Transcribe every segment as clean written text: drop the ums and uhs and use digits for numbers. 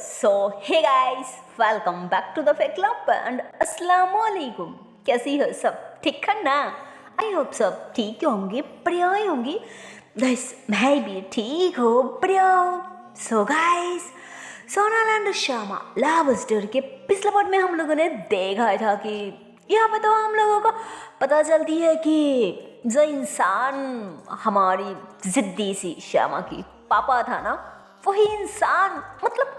So hey guys, welcome back to the fake club and अस्सलाम वालेकुम। कैसी हो सब? ठीक है ना? आई होप सब ठीक होंगे, बढ़िया होंगी। गाइस मैं भी ठीक हूँ, बढ़िया हूँ। So guys, Sonal and Shyama love story के पिछले पार्ट में हम लोगों ने देखा था कि यहाँ पे तो हम लोगों को पता चलती है कि जो इंसान हमारी जिद्दी सी श्यामा की पापा था ना, वही इंसान, मतलब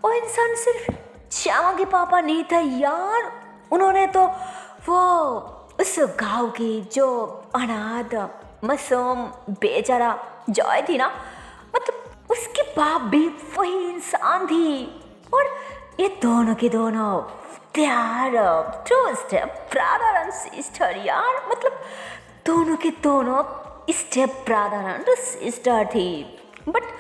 वो इंसान सिर्फ श्यामा के पापा नहीं था यार। उन्होंने तो वो उस गांव की जो अनाथ मासूम बेचारा जॉय थी ना, मतलब उसके बाप भी वही इंसान थी। और ये दोनों के दोनों प्यार true step brother and sister यार, मतलब दोनों के दोनों स्टेप ब्रदर एंड सिस्टर थी। बट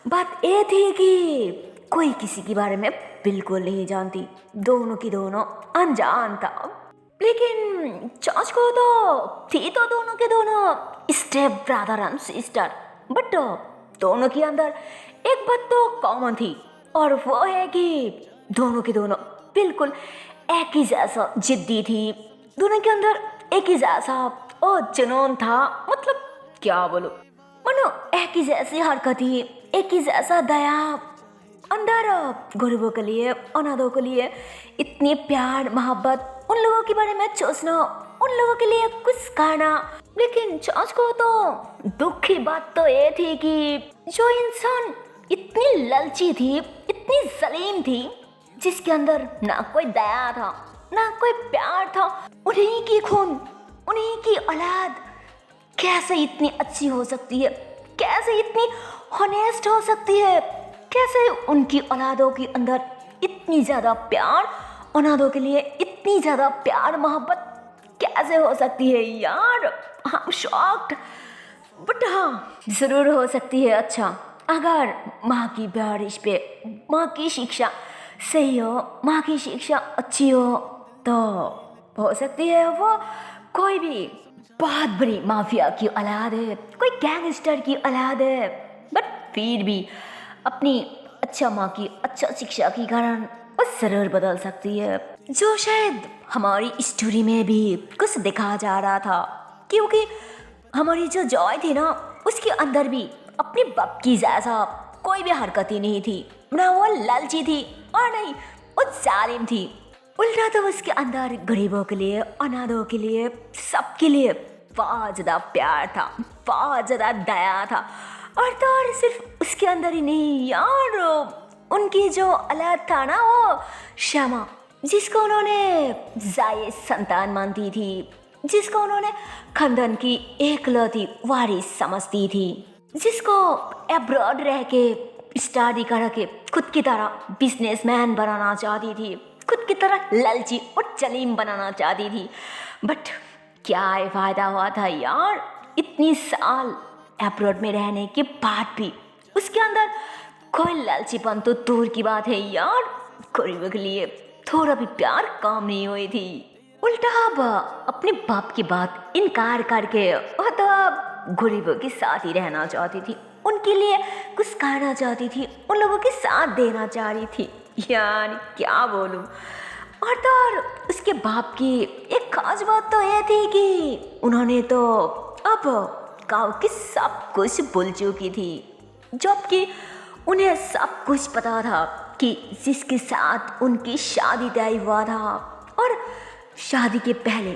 बात ये थी कि कोई किसी के बारे में बिल्कुल नहीं जानती, दोनों की दोनों अनजान था। लेकिन चाच को तो थी तो दोनों के दोनों step brother and sister, but दोनों के अंदर एक बात तो कॉमन थी, और वो है कि दोनों के दोनों बिल्कुल एक ही जैसा जिद्दी थी। दोनों के अंदर एक ही जैसा ओ जुनून था, मतलब क्या बोलो, मानो एक ही जैसी हरकत ही, एक ही जैसा दया अंदर गरीबों के लिए, अनाथों के लिए इतनी प्यार मोहब्बत, उन लोगों के बारे में सोचना, उन लोगों के लिए कुछ करना। लेकिन चाच को तो दुख की बात तो ये थी कि जो इंसान इतनी लालची थी, इतनी जलीम थी, जिसके अंदर ना कोई दया था ना कोई प्यार था, उन्हीं की खून, उन्हीं की औलाद कैसे इतनी अच्छी हो सकती है, कैसे इतनी हॉनेस्ट हो सकती है, कैसे उनकी औलादों के अंदर इतनी ज़्यादा प्यार, औलादों के लिए इतनी ज़्यादा प्यार मोहब्बत कैसे हो सकती है यार। I am shocked. बट हाँ, ज़रूर हो सकती है अच्छा, अगर माँ की बारिश पे माँ की शिक्षा सही हो, माँ की शिक्षा अच्छी हो, तो हो सकती है वो कोई भी बहुत बड़ी माफिया की औलाद है, कोई गैंगस्टर की औलाद है, बट फिर भी अपनी अच्छा माँ की अच्छा शिक्षा के कारण वो जरूर बदल सकती है, जो शायद हमारी स्टोरी में भी कुछ दिखा जा रहा था। क्योंकि हमारी जो जॉय थी ना, उसके अंदर भी अपने बाप की जैसा कोई भी हरकत ही नहीं थी, ना वो लालची थी और नहीं वो जालिम थी। उल्टा तो उसके अंदर गरीबों के लिए, अनाथों के लिए, सबके लिए बहुत ज़्यादा प्यार था, बहुत ज़्यादा दया था। और तो और सिर्फ उसके अंदर ही नहीं यार, उनकी जो औलाद था ना, वो श्यामा, जिसको उन्होंने जायज संतान मानती थी, जिसको उन्होंने खानदान की एकलौती वारिस समझती थी, जिसको अब्रॉड रह के स्टडी करके खुद की तरह बिजनेसमैन बनाना चाहती थी, खुद की तरह लालची और जलीम बनाना चाहती थी। बट क्या फ़ायदा हुआ था यार, इतनी साल अब्रॉड में रहने के बाद भी उसके अंदर कोई लालचीपन तो दूर की बात है यार, गरीबों के लिए थोड़ा भी प्यार काम नहीं हुई थी। उल्टा अब अपने बाप की बात इनकार करके वो तो अब गरीबों के साथ ही रहना चाहती थी, उनके लिए कुछ करना चाहती थी, उन लोगों के साथ देना चाह रही थी यार, क्या बोलूं। और तो और उसके बाप की एक खास बात तो ये थी कि उन्होंने तो अब गाँव की सब कुछ भूल चुकी थी, जबकि उन्हें सब कुछ पता था कि जिसके साथ उनकी शादी तय हुआ था, और शादी के पहले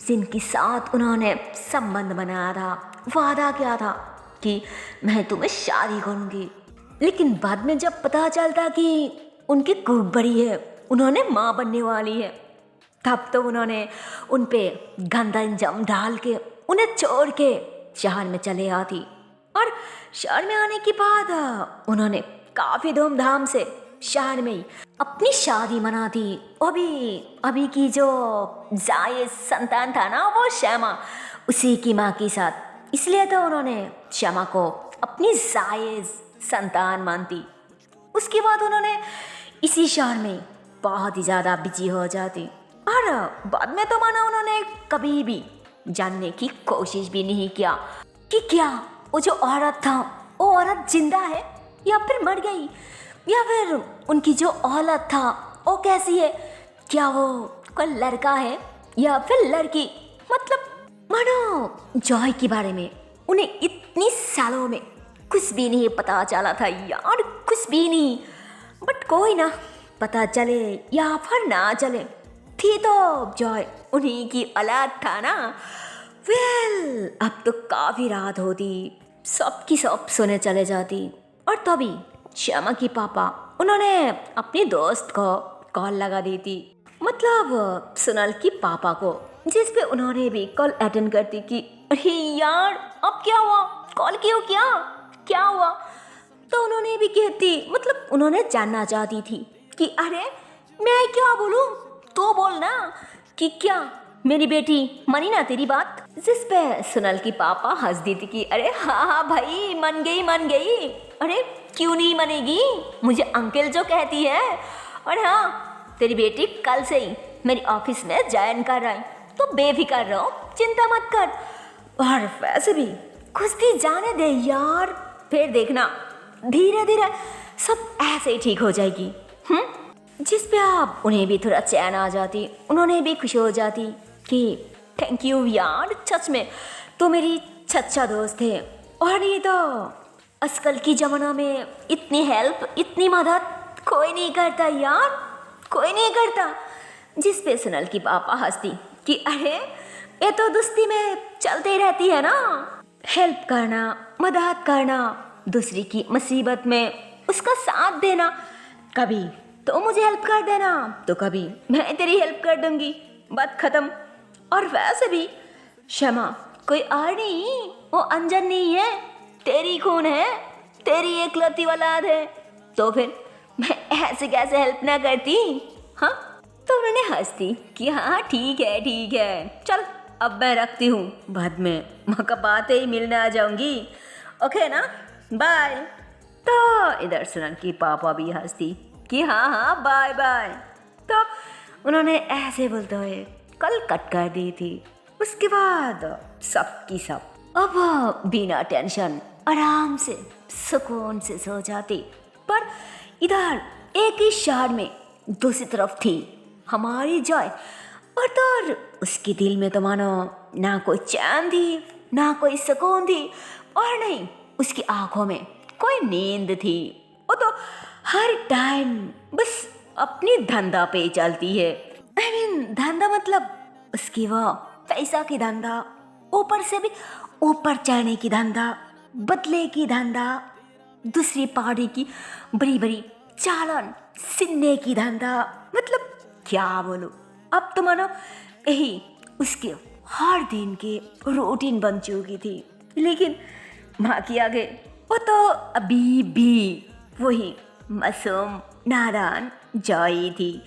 जिनके साथ उन्होंने संबंध बनाया था, वादा किया था कि मैं तुम्हें शादी करूंगी। लेकिन बाद में जब पता चलता कि उनकी खूब बड़ी है, उन्होंने माँ बनने वाली है, तब तो उन्होंने उन पे गंदा इंजाम डाल के उन्हें छोड़ के शहर में चले आती। और शहर में आने के बाद उन्होंने काफ़ी धूमधाम से शहर में ही अपनी शादी मनाती। अभी की जो जायज संतान था ना, वो श्यामा, उसी की माँ के साथ, इसलिए तो उन्होंने श्यामा को अपनी जायज संतान मानती। उसके बाद उन्होंने इसी शहर में बहुत ही ज़्यादा बिजी हो जाती, और बाद में तो माना उन्होंने कभी भी जानने की कोशिश भी नहीं किया कि क्या वो जो औरत था, वो औरत जिंदा है या फिर मर गई। या फिर उनकी जो औलाद था वो कैसी है, क्या वो कोई लड़का है या फिर लड़की। मतलब मानो जॉय के बारे में उन्हें इतनी सालों में कुछ भी नहीं पता चला था यार, कुछ भी नहीं। बट कोई ना, पता चले या फिर ना चले, थी तो जॉय उन्हीं की औलाद था ना। वेल अब तो काफ़ी रात होती, सबकी सब सोने चले जाती, और तभी श्यामा की पापा उन्होंने अपनी दोस्त को कॉल लगा दी थी, मतलब सोनल की पापा को, जिस पे उन्होंने भी कॉल अटेंड करती कि अरे यार अब क्या हुआ, कॉल किया क्या, क्या हुआ। तो उन्होंने भी कहती, मतलब उन्होंने जानना चाहती थी कि अरे मैं क्या बोलूं, तो बोलना कि क्या मेरी बेटी मानी ना तेरी बात। जिस पे सोनल की पापा हंस दी थी कि अरे हाँ हाँ भाई मन गई मन गई, अरे क्यों नहीं मानेगी, मुझे अंकल जो कहती है। और हाँ तेरी बेटी कल से ही मेरी ऑफिस में ज्वाइन कर रहा है, तो बेफिक्र रहो, चिंता मत कर। और वैसे भी कुछ दिन जाने दे यार, फिर देखना धीरे धीरे सब ऐसे ही ठीक हो जाएगी। जिस पे आप उन्हें भी थोड़ा चैन आ जाती, उन्होंने भी खुश हो जाती कि थैंक यू यार, सच में तो मेरी सच्चा दोस्त है। और नहीं तो आजकल की ज़माना में इतनी हेल्प, इतनी मदद कोई नहीं करता यार, कोई नहीं करता। जिस पे सोनल की पापा हंसती कि अरे ये तो दोस्ती में चलते रहती है ना, हेल्प करना, मदद करना, दूसरी की मुसीबत में उसका साथ देना, कभी तो मुझे हेल्प कर देना तो कभी मैं तेरी हेल्प कर दूंगी, बात खत्म। और वैसे भी श्यामा कोई और नहीं, वो अंजन नहीं है, तेरी खून है, तेरी एकलौती औलाद है, तो फिर मैं ऐसे कैसे हेल्प ना करती। हाँ तो उन्होंने हंसती कि हाँ ठीक है चल अब मैं रखती हूँ, बाद में मौका पाते ही मिलने आ जाऊंगी, ओके ना, बाय। तो इधर सोनल की पापा भी हंसती कि हाँ हाँ बाय बाय। तो उन्होंने ऐसे बोलते हुए कल कट कर दी थी। उसके बाद सबकी सब अब बिना टेंशन आराम से सुकून से सो जाती। पर इधर एक ही शहर में दूसरी तरफ थी हमारी जॉय, और तो उसके दिल में तो मानो ना कोई चैन थी, ना कोई सुकून थी, और नहीं उसकी आंखों में कोई नींद थी। वो तो हर टाइम बस अपनी धंधा पे चलती है। आई मीन धंधा मतलब उसकी वो पैसा की धंधा, ऊपर से भी ऊपर चढ़ने की धंधा, बदले की धंधा, दूसरी पार्टी की बड़ी बड़ी चालान सिन्ने की धंधा। मतलब क्या बोलूं, अब तो मानो यही उसके हर दिन के रूटीन बन चुकी थी। लेकिन माँ के आगे वो तो अभी भी वही मासूम नादान जॉय थी,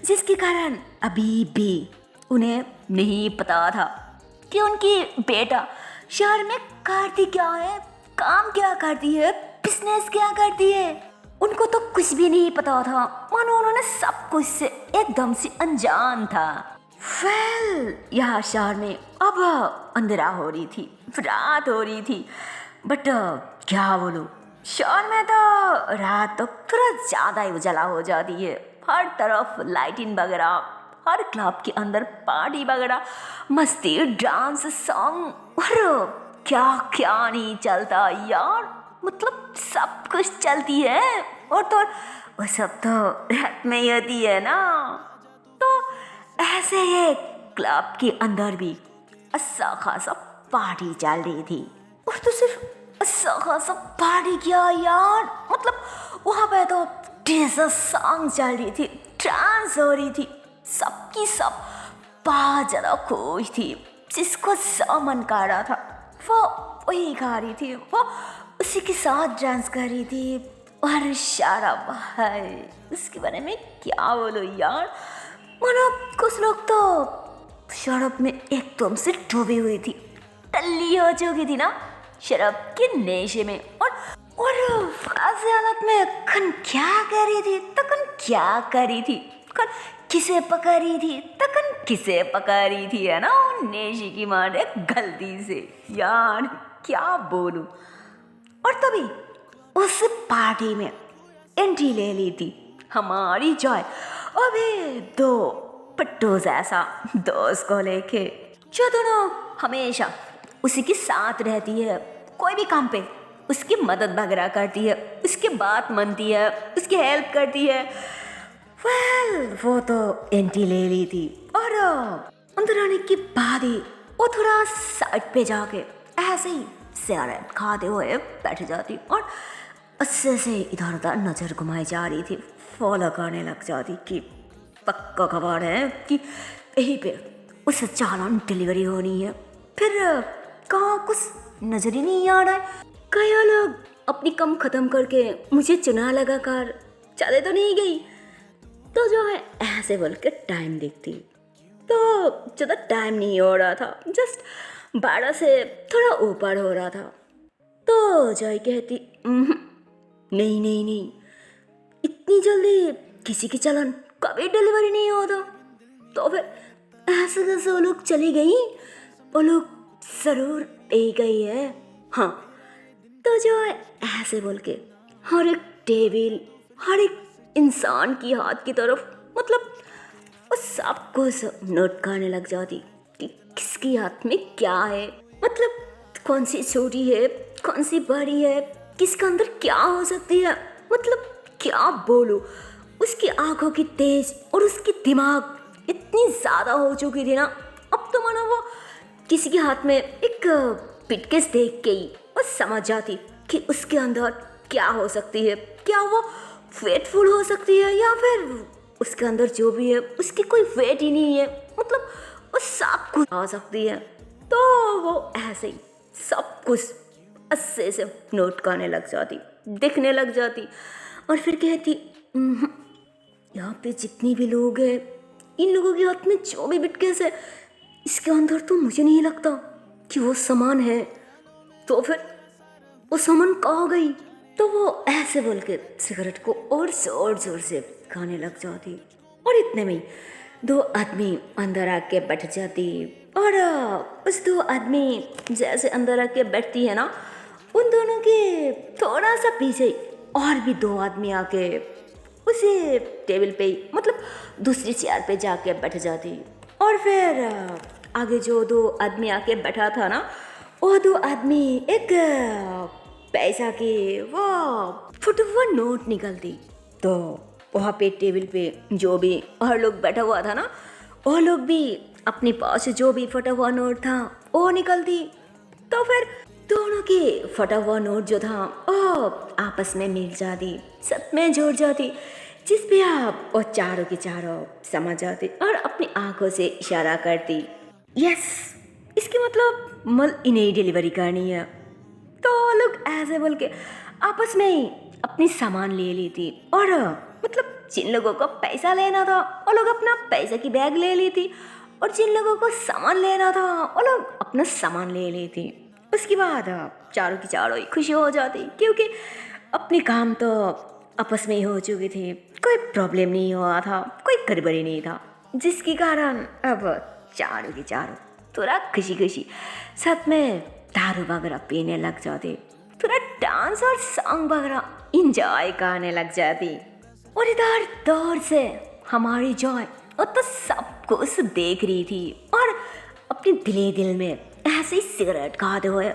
जिसके कारण अभी भी उन्हें नहीं पता था कि उनकी बेटा शहर में करती क्या है, काम क्या करती है, बिजनेस क्या करती है। उनको तो कुछ भी नहीं पता था, मानो उन्होंने सब कुछ से एकदम से अनजान था। वेल यहाँ शहर में अब अंधेरा हो रही थी, रात हो रही थी, बट क्या बोलूं, शहर में तो रात तो थोड़ा ज़्यादा ही उजाला हो जाती है। हर तरफ लाइटिंग वगैरह, हर क्लब के अंदर पार्टी वगैरह, मस्ती, डांस, सॉन्ग, और क्या क्या नहीं चलता यार, मतलब सब कुछ चलती है। और तो वो सब तो रात में ही होती है ना। तो ऐसे ये क्लब के अंदर भी अच्छा खासा पार्टी चल रही थी, और तो सिर्फ अच्छा खासा पार्टी किया यार, मतलब वहाँ पे तो डीजे सॉन्ग चल रही थी, डांस हो रही थी, सबकी सब बहुत ज़्यादा खुश थी। जिसको जो मन कर रहा था वो वही गा रही थी, वो उसी के साथ डांस कर रही थी। और सारा भाई उसके बारे में क्या बोलो यार, मानो कुछ लोग तो शराब में एकदम से डूबी हुई थी, टल्ली हो चुकी थी ना शराब के नशे में। और ऐसे हालत में कन क्या कर रही थी, तो कन क्या कर रही थी, कन किसे पकड़ रही थी, तो कन किसे पकड़ रही थी, है ना, नशे की मारे गलती से यार क्या बोलूं। और तभी उस पार्टी में एंट्री ले ली थी हमारी जॉय अबे दो पट्टू जैसा दोस्त को लेके, जो दोनों हमेशा उसी के साथ रहती है, कोई भी काम पे उसकी मदद वगैरह करती है, उसकी बात मानती है, उसकी हेल्प करती है। वो तो एंट्री ले ली थी और अंदर आने के बाद ही वो थोड़ा साइड पे जाके ऐसे ही सिगरेट खाते हुए बैठ जाती और अच्छे से इधर उधर नज़र घुमाई जा रही थी, फॉलो करने लग जाती कि पक्का खबर है कि यहीं पे उसे चालान डिलीवरी होनी है। फिर कहाँ कुछ नजर ही नहीं आ रहा है, कई लोग अपनी कम ख़त्म करके मुझे चुना लगा कर चले तो नहीं गई, तो जो है ऐसे बोल के टाइम देखती तो ज़्यादा टाइम नहीं हो रहा था, जस्ट 12 से थोड़ा ऊपर हो रहा था। तो जॉय कहती नहीं नहीं नहीं, इतनी जल्दी किसी की चालान कभी डिलीवरी नहीं होता। तो फिर ऐसे कैसे वो लोग चली गई, वो लोग ज़रूर ले गई है। हाँ, तो जो है ऐसे बोल के हर एक टेबल, हर एक इंसान की हाथ की तरफ, मतलब वो सब कुछ नोट करने लग जाती कि किसकी हाथ में क्या है, मतलब कौन सी छोटी है, कौन सी बड़ी है, किसके अंदर क्या हो सकती है, मतलब क्या बोलूं। उसकी आंखों की तेज और उसकी दिमाग इतनी ज़्यादा हो चुकी थी ना, अब तो मानो वो किसी के हाथ में एक पिटकेस देख के ही वो समझ जाती कि उसके अंदर क्या हो सकती है, क्या वो फेटफुल हो सकती है या फिर उसके अंदर जो भी है उसकी कोई वेट ही नहीं है, मतलब वो सब कुछ आ सकती है। तो वो ऐसे ही सब कुछ अच्छे से नोट करने लग जाती, देखने लग जाती और फिर कहती यहाँ पे जितनी भी लोग हैं, इन लोगों के हाथ में जो भी बिटकेस है, इसके अंदर तो मुझे नहीं लगता कि वो सामान है। तो फिर वो सामान कहाँ गई? तो वो ऐसे बोल के सिगरेट को और जोर जोर से खाने लग जाती और इतने में दो आदमी अंदर आके बैठ जाती और उस दो आदमी जैसे अंदर आके बैठती है ना, उन दोनों के थोड़ा सा पीछे और भी दो आदमी आके उसी टेबल पे, मतलब दूसरी चेयर पे जाके बैठ जाती और फिर आगे जो दो आदमी आके बैठा था ना, वो दो आदमी एक पैसा की वो फुटवा नोट निकलती। तो वहाँ पे टेबल पे जो भी और लोग बैठा हुआ था ना, वो लोग भी अपने पास जो भी फटा हुआ नोट था वो निकलती। तो फिर दोनों के फटा हुआ नोट जो था वो आपस में मिल जाती, सब में जुड़ जाती, जिस पे आप वो चारों की चारों समझ जाती और अपनी आंखों से इशारा करती, यस इसकी मतलब मल इन्हें डिलीवरी करनी है। तो लोग ऐसे बोल के आपस में ही अपनी सामान ले लेती और मतलब जिन लोगों को पैसा लेना था वो लोग अपना पैसे की बैग ले लेती और जिन लोगों को सामान लेना था वो लोग अपना सामान ले लेती। उसके बाद चारों की चारों ही खुशी हो जाती, क्योंकि अपने काम तो आपस में ही हो चुकी थी, कोई प्रॉब्लम नहीं हुआ था, कोई गड़बड़ी नहीं था, जिसके कारण अब चारों की चारों थोड़ा खुशी खुशी साथ में दारू वगैरह पीने लग जाते, थोड़ा डांस और सॉन्ग वगैरह इंजॉय करने लग जाती। और इधर दौर से हमारी जॉय वो तो सब कुछ देख रही थी और अपने दिले दिल में ऐसे ही सिगरेट खाते हुए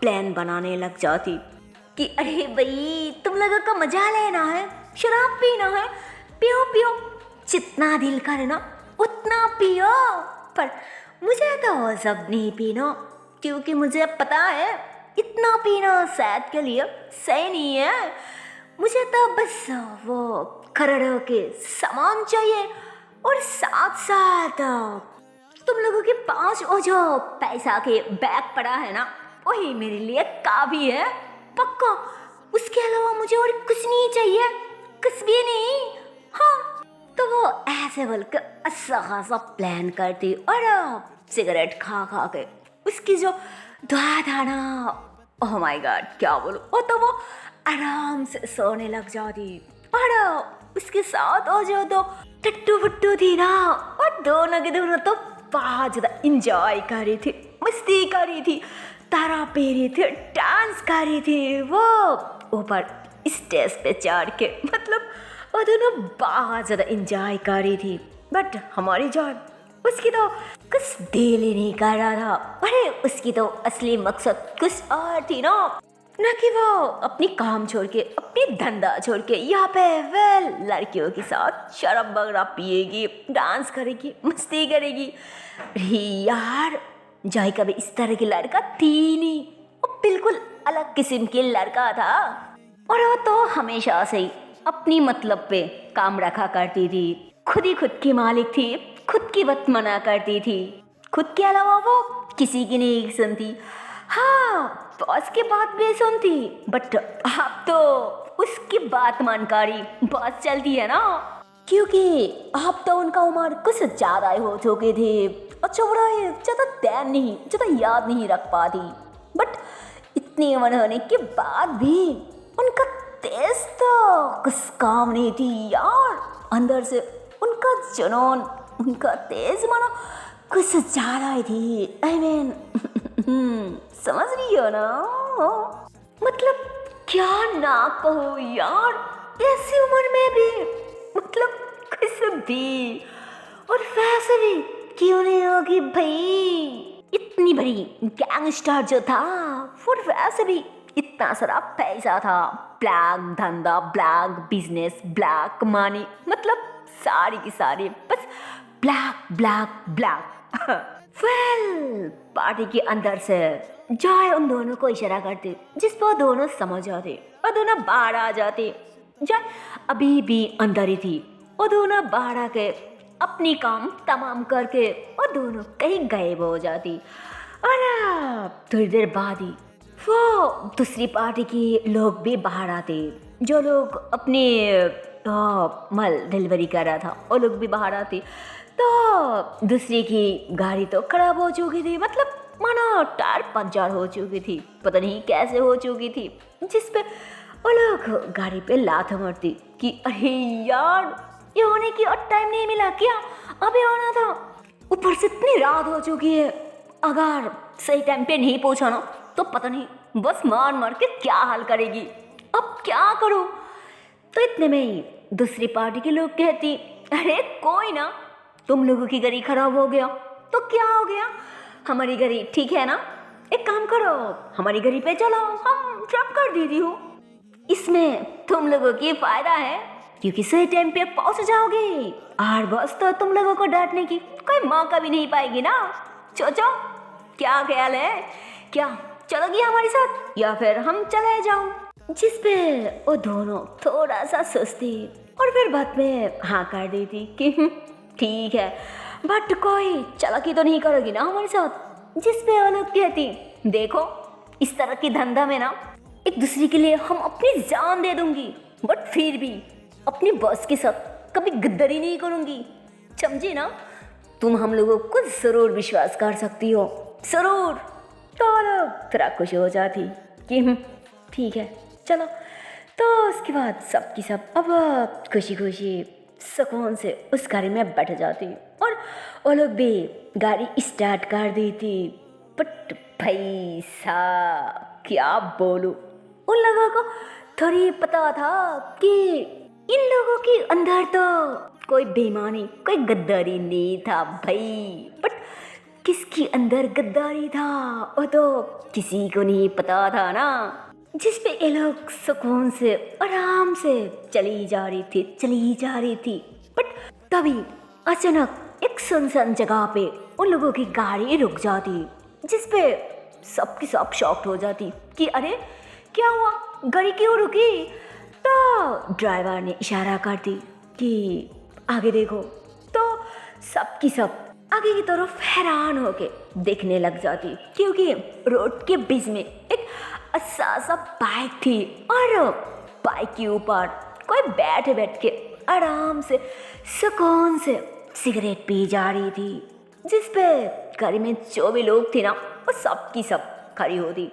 प्लान बनाने लग जाती कि अरे भाई तुम लोगों का मजा लेना है, शराब पीना है, पियो पियो, जितना दिल करे ना उतना पियो, पर मुझे तो वो सब नहीं पीना, क्योंकि मुझे पता है इतना पीना सेहत के लिए सही नहीं है। मुझे तो बस वो खरड़ों के सामान चाहिए और साथ साथ तुम लोगों के पास वो जो पैसा के बैग पड़ा है ना, वही मेरे लिए काफी है पक्का। उसके अलावा मुझे और कुछ नहीं चाहिए, कुछ भी नहीं। हाँ, तो वो ऐसे बोलकर अच्छा खासा प्लान करती और सिगरेट खा खा के उसकी जो दुआ था ना, ओह माय गॉड क्या बोलूं, वो तो वो आराम से सोने लग जाती और उसके साथ वो जो दो टट्टू बट्टू थी ना, और दोनों के दोनों तो बहुत ज़्यादा इंजॉय कर रही थी, मस्ती कर रही थी, तारा पे रही थी, डांस कर रही थी। वो ऊपर स्टेज पे चढ़ के। मतलब वो दोनों बहुत ज़्यादा इंजॉय कर रही थी। बट हमारी जान, उसकी तो कुछ दिल ही नहीं कर रहा था। अरे उसकी तो असली मकसद कुछ और थी ना कि वो अपनी काम छोड़ के, अपनी धंधा छोड़ के यहाँ पे वेल लड़कियों के साथ शराब वगैरह पिएगी, डांस करेगी, मस्ती करेगी। अरे यार, जॉय कभी इस तरह की लड़का थी नहीं। वो बिल्कुल अलग किस्म के लड़का था। और वो तो हमेशा से ही अपनी मतलब पे काम रखा करती थी। खुद की मालिक थी, खुद की बात मना करती थी। खुद के अलावा वो किसी की नहीं सुनती। हाँ, बॉस की बात भी सुनती, बट अब तो उसकी बात मानकारी बॉस चलती है ना, क्योंकि अब तो उनका उम्र कुछ ज्यादा ही हो चुके थे। अच्छा बुरा है, ज्यादा याद नहीं रख पाती। बट इतनी उम्र होने के बाद भी उनका तेज तो कुछ काम नहीं थी यार। अंदर से उनका जुनून, उनका तेज मानो कुछ ज्यादा ही थी। आई मीन समझ रही हो ना? मतलब क्या ना कहो यार, ऐसी उम्र में भी मतलब कुछ भी। और वैसे भी क्यों नहीं होगी भाई, इतनी बड़ी गैंगस्टर जो था, और वैसे भी इतना सारा पैसा था। ब्लैक धंधा, ब्लैक बिजनेस, ब्लैक मनी, मतलब सारी की सारी बस black black black. Well, party के अंदर से जॉय उन दोनों को इशारा करती, जिस पर दोनों समझ जाते और दोनों बाहर आ जाते। जॉय अभी भी अंदर ही थी। वो दोनों बाहर आके अपनी काम तमाम करके और दोनों कहीं गायब हो जाती। और थोड़ी देर बाद ही वो दूसरी पार्टी के लोग भी बाहर आते। जो लोग अपने माल डिलीवरी कर रहा था, वो लोग भी बाहर आते। तो दूसरी की गाड़ी तो खराब हो चुकी थी, मतलब मानो टायर पंचर हो चुकी थी, पता नहीं कैसे हो चुकी थी। जिस पे वो लोग गाड़ी पे लात मारती कि अरे यार, ये होने की और टाइम नहीं मिला क्या, अभी होना था। ऊपर से इतनी रात हो चुकी है, अगर सही टाइम पे नहीं पहुंचा ना तो पता नहीं बस मार मार के क्या हाल करेगी। अब क्या करूं? तो इतने में ही दूसरी पार्टी के लोग कहती, अरे कोई ना, तुम लोगों की गाड़ी खराब हो गया तो क्या हो गया, हमारी गाड़ी ठीक है ना। एक काम करो, हमारी गाड़ी पे चलो, हम ड्रॉप कर देती हूँ। इसमें तुम लोगों की फायदा है, क्योंकि सही टाइम पे पहुंच जाओगे और बस तो तुम लोगों को डांटने की कोई मौका भी नहीं पाएगी ना। सोचो क्या ख्याल है, क्या चलोगी हमारे साथ या फिर हम चले जाओ? जिस पे वो दोनों थोड़ा सा सुस्ती और फिर बाद में हाँ कर देती कि ठीक है, बट कोई चालाकी तो नहीं करोगी ना हमारे साथ। जिस पे वो लोग कहती, देखो इस तरह की धंधा में ना एक दूसरे के लिए हम अपनी जान दे दूंगी, बट फिर भी अपनी बॉस के साथ कभी गद्दारी नहीं करूंगी, समझी ना। तुम हम लोगों को जरूर विश्वास कर सकती हो, जरूर। तो लोग थोड़ा खुश हो जाती कि ठीक है चलो। तो उसके बाद सब की सब अब खुशी खुशी सुकून से उस गाड़ी में बैठ जाती और वो लोग भी गाड़ी स्टार्ट कर देती। बट भाई साहब क्या बोलूं, उन लोगों को थोड़ी पता था कि इन लोगों के अंदर तो कोई बेईमानी, कोई गद्दारी नहीं था भाई। बट किसके अंदर गद्दारी था वो तो किसी को नहीं पता था ना। जिस पे ये लोग सुकून से आराम से चली जा रही थी। बट तभी अचानक एक सुनसान जगह पे उन लोगों की गाड़ी रुक जाती, जिस पे सबकी सब शॉक्ड हो जाती कि अरे क्या हुआ, गाड़ी क्यों रुकी? तो ड्राइवर ने इशारा कर दी कि आगे देखो। तो सबकी सब आगे की तरफ हैरान होके देखने लग जाती, क्योंकि रोड के बीच में एक अच्छा सा बाइक थी और बाइक के ऊपर कोई बैठ के आराम से सुकून से सिगरेट पी जा रही थी। जिस पे गाड़ी में जो भी लोग थे ना वो सब की सब खड़ी होती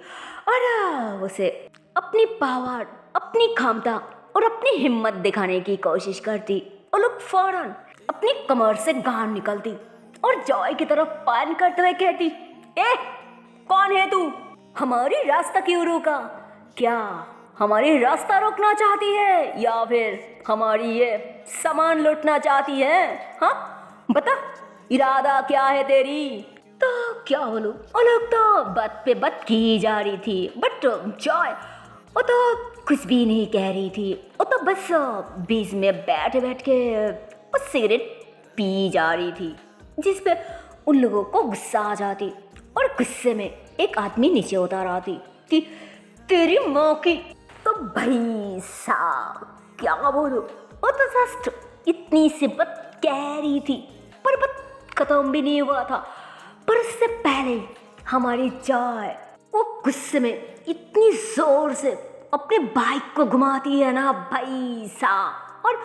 और उसे अपनी पावर, अपनी क्षमता और अपनी हिम्मत दिखाने की कोशिश करती। वो लोग फौरन अपनी कमर से गान निकलती और जॉय की तरफ पॉइंट करते हुए कहती, ए कौन है तू, हमारी रास्ता क्यों रोका? क्या हमारी रास्ता रोकना चाहती है या फिर हमारी ये सामान लूटना चाहती है? हाँ बता, इरादा क्या है तेरी? तो क्या बोलूं, वो लोग तो बात पे बात की जा रही थी, बट जॉय वो तो कुछ भी नहीं कह रही थी। वो तो बस बीच में बैठ बैठ के वो सिगरेट पी जा रही थी, जिस पे उन लोगों को गुस्सा आ जाती और गुस्से में एक आदमी नीचे उतार आती कि तेरी माँ की। तो भाई साहब क्या बोलूं, वो तो जस्ट इतनी सी बात कह रही थी, पर बात खत्म भी नहीं हुआ था। पर उससे पहले हमारी जॉय वो गुस्से में इतनी जोर से अपने बाइक को घुमाती है ना भाई साहब, और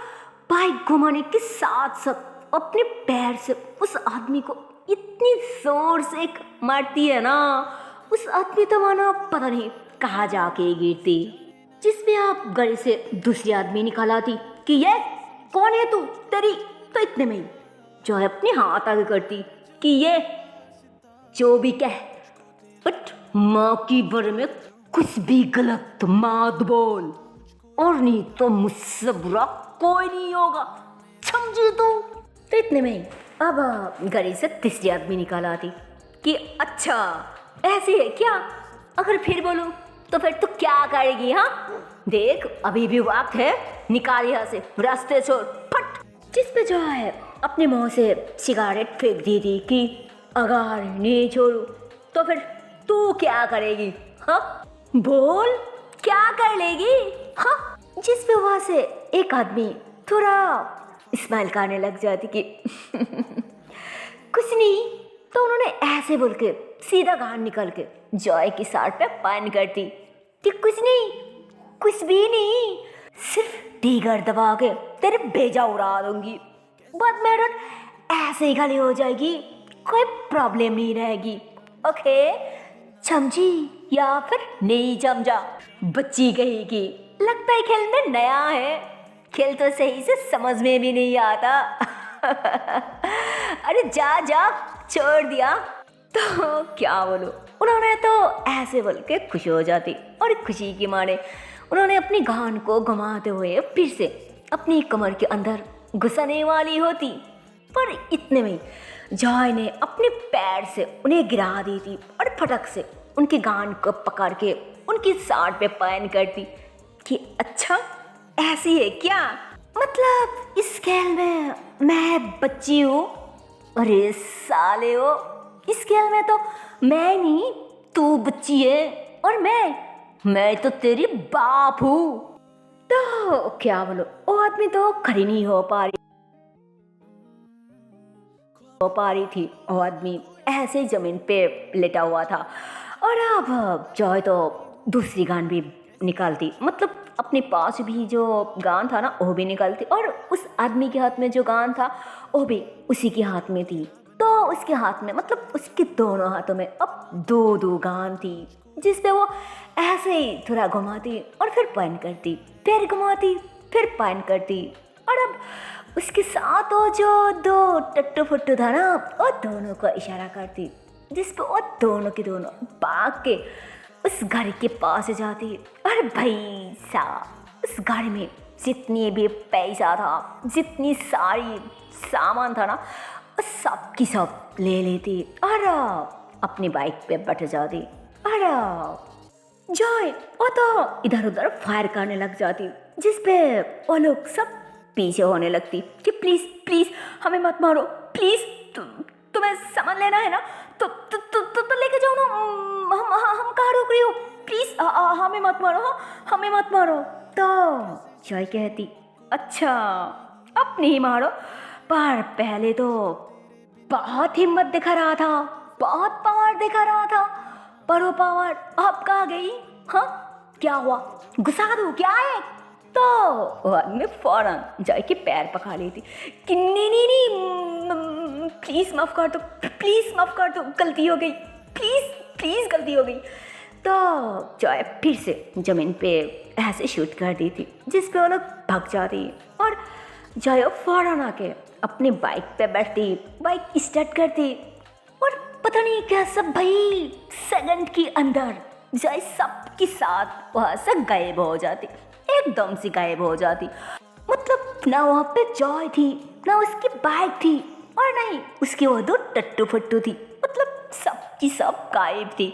बाइक घुमाने के साथ साथ अपने पैर से उस आदमी को इतनी जोर से मारती है ना, उस आदमी तो माना पता नहीं कहाँ जाके गिरती, जिसमें आप गले से दूसरी आदमी निकाल आती कि ये कौन है तू, तेरी। तो इतने में ही जो है अपने हाथ आगे करती कि ये जो भी कह, बट माँ की बारे में कुछ भी गलत मत बोल, और नहीं तो मुझसे बुरा कोई नहीं होगा, समझी तू। तो इतने में ही अब गली से तीसरी आदमी निकाल आती कि अच्छा ऐसी है क्या, अगर फिर बोलूं तो फिर तू क्या करेगी? हाँ देख अभी भी वक्त है, निकाल यहाँ से, रास्ते छोड़, फट। जिस पे जो है अपने मुंह से सिगारेट फेंक दी थी कि अगर नहीं छोड़ू तो फिर तू क्या करेगी? हाँ बोल, क्या कर लेगी? हाँ जिस पे वहां से एक आदमी थोड़ा स्माइल करने लग जाती कि कुछ नहीं। तो उन्होंने ऐसे बोल के सीधा गान निकल के जॉय की सार पे पान करती कि कुछ नहीं, कुछ भी नहीं, सिर्फ टीगर दबा के तेरे भेजा उड़ा दूंगी, बाद में ऐसे ही खाली हो जाएगी, कोई प्रॉब्लम नहीं रहेगी। ओके समझी या फिर नहीं समझा? बच्ची कहेगी लगता है खेल में नया है, खेल तो सही से समझ में भी नहीं आता। अरे जा जा, छोड़ दिया। तो क्या बोलो, उन्होंने तो ऐसे बोल के खुश हो जाती, और खुशी की मारे उन्होंने अपनी गान को घुमाते हुए फिर से अपनी कमर के अंदर घुसने वाली होती, पर इतने में जॉय ने अपने पैर से उन्हें गिरा दी थी और फटक से उनकी गान को पकड़ के उनकी साड़ पे पैन करती कि अच्छा ऐसी है क्या, मतलब इस खेल में मैं बच्ची हूँ? अरे साले हो, इस खेल में तो मैं नहीं तू बच्ची है, और मैं तो तेरी बाप हूँ। तो क्या बोलो, वो आदमी तो खड़ी नहीं हो पा रही थी, वो आदमी ऐसे जमीन पे लेटा हुआ था, और अब जॉय तो दूसरी गान भी निकालती, मतलब अपने पास भी जो गान था ना वो भी निकालती, और उस आदमी के हाथ में जो गान था वो भी उसी के हाथ में थी। तो उसके हाथ में मतलब उसके दोनों हाथों में अब दो दो गान थी, जिसपे वो ऐसे ही थोड़ा घुमाती और फिर पैन करती, फिर घुमाती फिर पैन करती, और अब उसके साथ वो जो दो टट्टू फट्टू था ना वो दोनों को इशारा करती, जिसपे वो दोनों के दोनों भाग के उस घर के पास जाती। और भाई साहब उस घर में जितनी भी पैसा था, जितनी सारी सामान था ना, सब की सब ले लेती और अपनी बाइक पे बैठ जाती, और जॉय वो तो इधर उधर फायर करने लग जाती, जिसपे वो लोग सब पीछे होने लगती कि प्लीज प्लीज हमें मत मारो, प्लीज तुम्हें सामान लेना है ना तो लेके जाओ ना, हम कहाँ रोक रही हो, प्लीज हमें मत मारो, हाँ हमें मत मारो। तो जॉय कहती अच्छा अब नहीं मारो, पर पहले तो बहुत हिम्मत दिखा रहा था, बहुत पावर दिखा रहा था, पर वो पावर अब कहाँ गई? हाँ क्या हुआ, घुसा दूँ क्या है? तो वो आदमी फौरन जॉय के पैर पकड़ लेती कि नहीं प्लीज़ माफ़ कर दो, प्लीज़ माफ़ कर दो, गलती हो गई, प्लीज़ गलती हो गई। तो जॉय फिर से ज़मीन पे ऐसे शूट कर दी थी, जिस पे वो लोग भाग जाती, और जॉय फौरन आके अपनी बाइक पे बैठती, बाइक स्टार्ट करती, और पता नहीं क्या सब भाई सेकंड के अंदर जय सबके साथ वहाँ से गायब हो जाती, एकदम से गायब हो जाती। मतलब ना वहाँ पे जॉय थी, ना उसकी बाइक थी, और नहीं उसकी वो दो टट्टू फट्टू थी। मतलब सबकी सब गायब थी,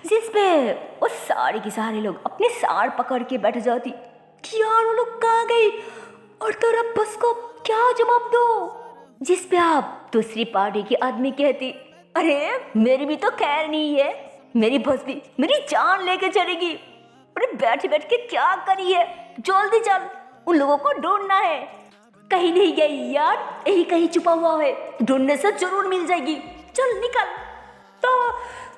जिस पे वो सारे के सारे लोग अपने सार पकड़ के बैठ जाती कि यार वो लोग कहाँ गई, और तेरा बस को क्या जवाब दो। जिस पे आप दूसरी पार्टी के आदमी कहती, अरे मेरी भी तो खैर नहीं है, मेरी बस भी मेरी जान लेके चलेगी। अरे बैठ बैठ के क्या करी है, जल्दी चल, उन लोगों को ढूंढना है। कहीं नहीं गई यार, यही कहीं छुपा हुआ है, ढूंढने से जरूर मिल जाएगी, चल निकल। तो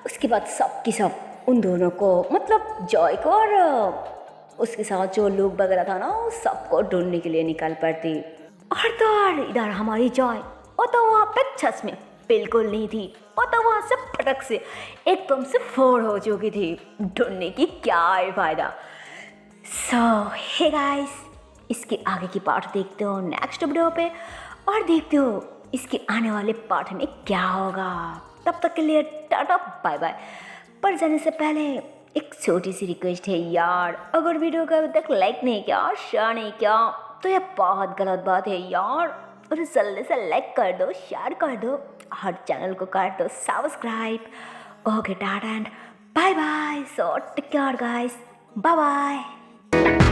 उसके बाद सब की सब उन दोनों को, मतलब जॉय को और उसके साथ जो लोग वगैरह था ना, वो सबको ढूंढने के लिए निकल पड़ती। और तो और इधर हमारी जॉय, वो तो वहाँ पे सच में बिल्कुल नहीं थी, वो तो वहाँ से फटक से एकदम से फोड़ हो चुकी थी। ढूंढने की क्या है फायदा। सो हे गाइस, इसके आगे की पार्ट देखते हो नेक्स्ट वीडियो पे, और देखते हो इसके आने वाले पार्ट में क्या होगा। तब तक के लिए टाटा बाय बाय। पर जाने से पहले एक छोटी सी रिक्वेस्ट है यार, अगर वीडियो को अभी तक लाइक नहीं किया, शेयर नहीं किया, तो ये बहुत गलत बात है यार। और जल्दी से लाइक कर दो, शेयर कर दो, और चैनल को कर दो subscribe. Okay tata and bye bye. So take care guys, bye bye.